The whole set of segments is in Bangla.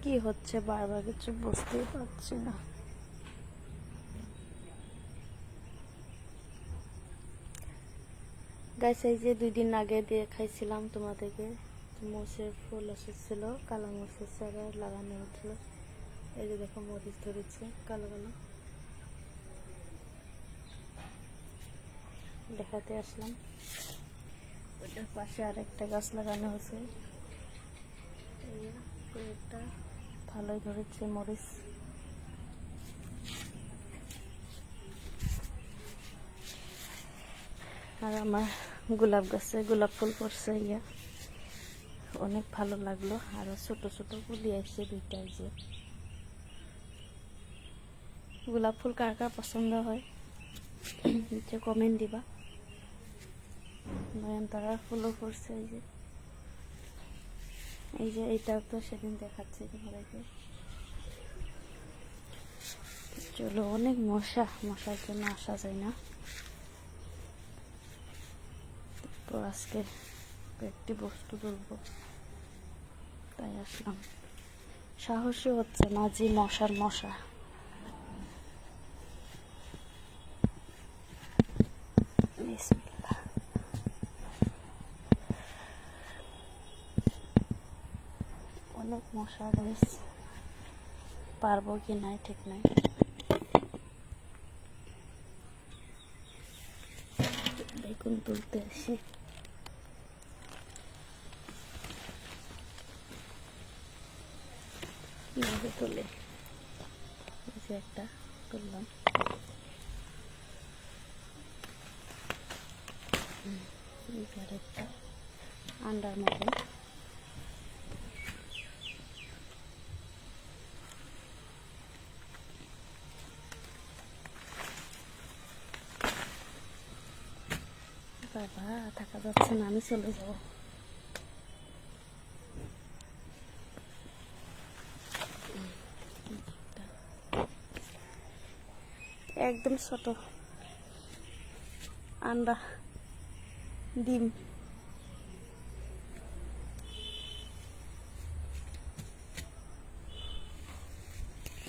কি হচ্ছে বারবার কিছু বুঝতেই পারছি না। গাইস এই যে 2 দিন আগে দিয়ে খাইছিলাম তোমাদেরকে, মোষের ফুল এসেছিল, কালো মোষের চারা লাগানো হয়েছিল। এই যে দেখো মরিচ ধরেছে কালো কালো, দেখাতে আসলাম। ওইটার পাশে আরেকটা গাছ লাগানো হয়েছে, একটা ভালোই ধরেছে মরিচ। আর আমার গোলাপ গাছে গোলাপ ফুল পড়ছে, অনেক ভালো লাগলো। আরো ছোট ছোট ফুলি আসছে 2টা। যে গোলাপ ফুল কার কার পছন্দ হয় নিচে কমেন্ট দিবা। নয়নতারা ফুলও পড়ছে। এই যে এইটাও তো সেদিন দেখাচ্ছি তোমাদেরকে। চলো, অনেক মশার জন্য আসা যায় না। তো আজকে একটি বস্তু তুলবো তাই আসলাম, সাহসী হচ্ছে না, যে মশা। অনেক মশা রয়েছে, পারবো কি নাই ঠিক নাই। দেখুন তুলতে আসি, কিভাবে তোলে। এই যে একটা তুললাম, আরেকটা আন্ডার মতন। বাবা থাকা যাচ্ছে না, আমি চলে যাবো। একদম ছোট আন্ডা ডিম।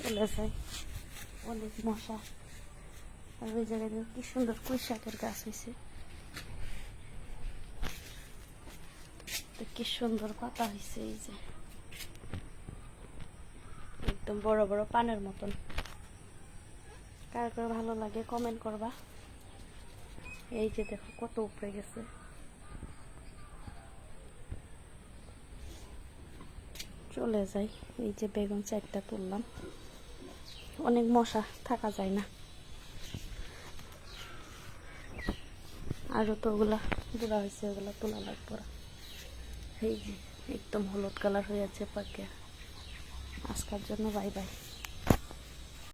চলে যায়, অনেক মশা। আর ওই জায়গায় কি সুন্দর পুঁই শাকের গাছ হয়েছে, কি সুন্দর পাতা হয়েছে। এই যে একদম বড় বড় পানের মতন। কার কার ভালো লাগে কমেন্ট করবা। এই যে দেখো কত উপরে গেছে। চলে যাই। এই যে বেগুন 4টা তুললাম, অনেক মশা, থাকা যায় না। আরো তো ওগুলা বুড়া হয়েছে, ওগুলা তোলা লাগবে। এই যে একদম হলুদ কালার হয়ে আছে পাকে। আজকের জন্য বাই বাই।